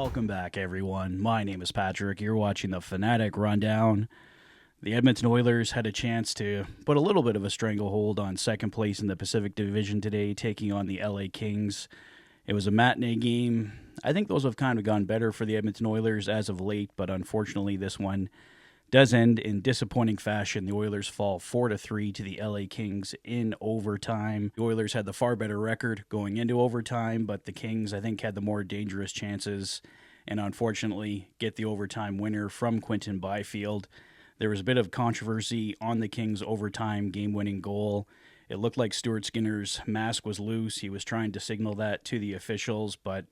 Welcome back, everyone. My name is Patrick. You're watching the Fanatic Rundown. The Edmonton Oilers had a chance to put a little bit of a stranglehold on second place in the Pacific Division today, taking on the LA Kings. It was a matinee game. I think those have kind of gone better for the Edmonton Oilers as of late, but unfortunately this one does end in disappointing fashion. The Oilers fall 4-3 to the LA Kings in overtime. The Oilers had the far better record going into overtime, but the Kings, I think, had the more dangerous chances and unfortunately get the overtime winner from Quinton Byfield. There was a bit of controversy on the Kings' overtime game-winning goal. It looked like Stuart Skinner's mask was loose. He was trying to signal that to the officials, but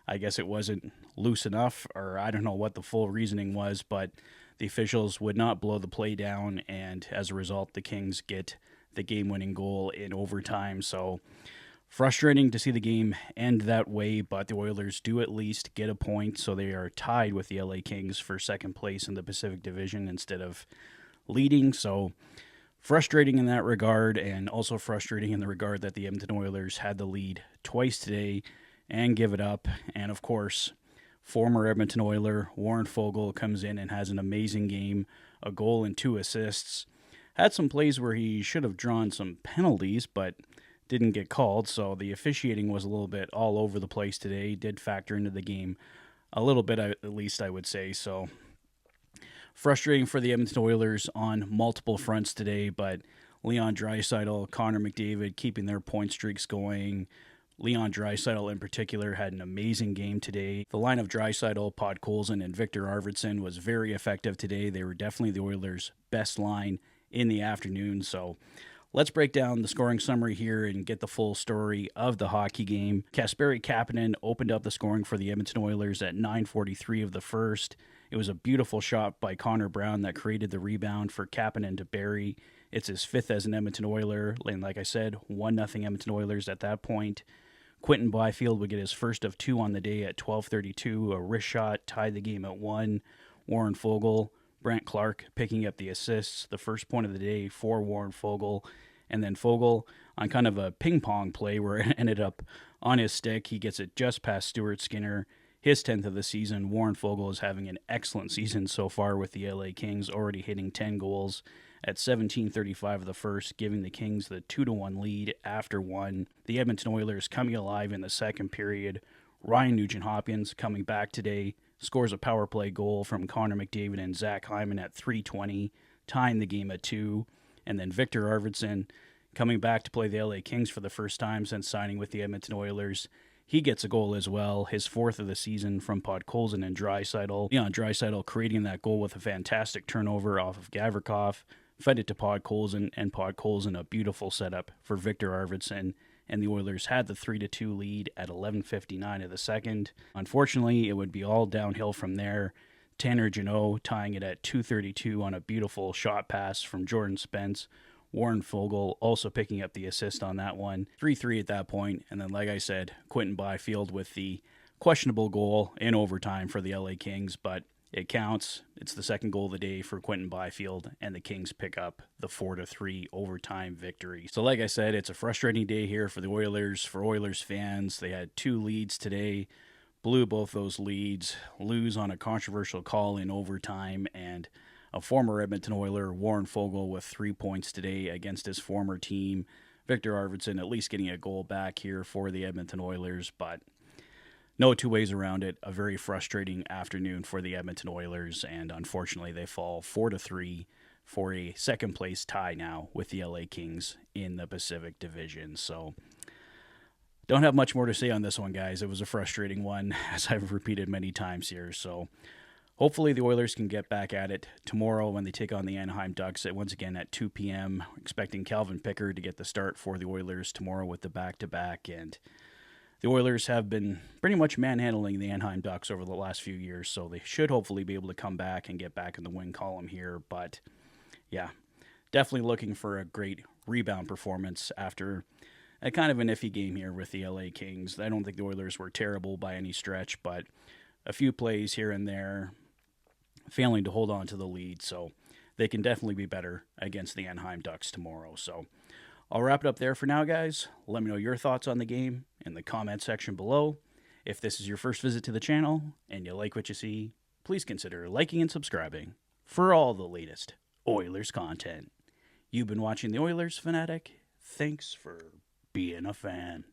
I guess it wasn't loose enough, or I don't know what the full reasoning was, but the officials would not blow the play down, and as a result, the Kings get the game-winning goal in overtime. So frustrating to see the game end that way, but the Oilers do at least get a point, so they are tied with the LA Kings for second place in the Pacific Division instead of leading. So frustrating in that regard, and also frustrating in the regard that the Edmonton Oilers had the lead twice today and give it up. And of course, former Edmonton Oiler Warren Foegele comes in and has an amazing game, a goal and 2 assists. Had some plays where he should have drawn some penalties, but didn't get called, so the officiating was a little bit all over the place today. Did factor into the game a little bit, at least I would say. So frustrating for the Edmonton Oilers on multiple fronts today, but Leon Draisaitl, Connor McDavid keeping their point streaks going. Leon Draisaitl in particular had an amazing game today. The line of Draisaitl, Podkolzin, and Victor Arvidsson was very effective today. They were definitely the Oilers' best line in the afternoon. So let's break down the scoring summary here and get the full story of the hockey game. Kasperi Kapanen opened up the scoring for the Edmonton Oilers at 9:43 of the first. It was a beautiful shot by Connor Brown that created the rebound for Kapanen to bury. It's his 5th as an Edmonton Oiler, and like I said, 1-0 Edmonton Oilers at that point. Quinton Byfield would get his first of 2 on the day at 12:32. A wrist shot tied the game at 1. Warren Foegele, Brant Clark picking up the assists, the first point of the day for Warren Foegele. And then Foegele, on kind of a ping-pong play where it ended up on his stick, he gets it just past Stuart Skinner, his 10th of the season. Warren Foegele is having an excellent season so far with the LA Kings, already hitting 10 goals at 17:35 of the first, giving the Kings the 2-1 lead after 1. The Edmonton Oilers coming alive in the second period. Ryan Nugent-Hopkins coming back today, scores a power play goal from Connor McDavid and Zach Hyman at 3:20, tying the game at 2. And then Victor Arvidsson coming back to play the LA Kings for the first time since signing with the Edmonton Oilers. He gets a goal as well, his 4th of the season from Podkolzin and Draisaitl. Leon Draisaitl creating that goal with a fantastic turnover off of Gavrikov, fed it to Podkolzin, and Podkolzin a beautiful setup for Victor Arvidsson. And the Oilers had the 3-2 lead at 11:59 of the second. Unfortunately, it would be all downhill from there. Tanner Jeannot tying it at 2:32 on a beautiful shot pass from Jordan Spence. Warren Foegele also picking up the assist on that one. 3-3 at that point. And then, like I said, Quinton Byfield with the questionable goal in overtime for the LA Kings, but it counts. It's the second goal of the day for Quinton Byfield, and the Kings pick up the 4-3 overtime victory. So like I said, it's a frustrating day here for the Oilers, for Oilers fans. They had 2 leads today, blew both those leads, lose on a controversial call in overtime, and a former Edmonton Oiler, Warren Foegele, with 3 points today against his former team. Victor Arvidsson at least getting a goal back here for the Edmonton Oilers, but no two ways around it. A very frustrating afternoon for the Edmonton Oilers, and unfortunately they fall 4-3 for a second-place tie now with the LA Kings in the Pacific Division. So don't have much more to say on this one, guys. It was a frustrating one, as I've repeated many times here. So hopefully the Oilers can get back at it tomorrow when they take on the Anaheim Ducks once again at 2 p.m. Expecting Calvin Pickard to get the start for the Oilers tomorrow with the back-to-back, and the Oilers have been pretty much manhandling the Anaheim Ducks over the last few years, so they should hopefully be able to come back and get back in the win column here. But yeah, definitely looking for a great rebound performance after a kind of an iffy game here with the LA Kings. I don't think the Oilers were terrible by any stretch, but a few plays here and there failing to hold on to the lead, so they can definitely be better against the Anaheim Ducks tomorrow. So I'll wrap it up there for now, guys. Let me know your thoughts on the game in the comment section below. If this is your first visit to the channel and you like what you see, please consider liking and subscribing for all the latest Oilers content. You've been watching the Oilers Fanatic. Thanks for being a fan.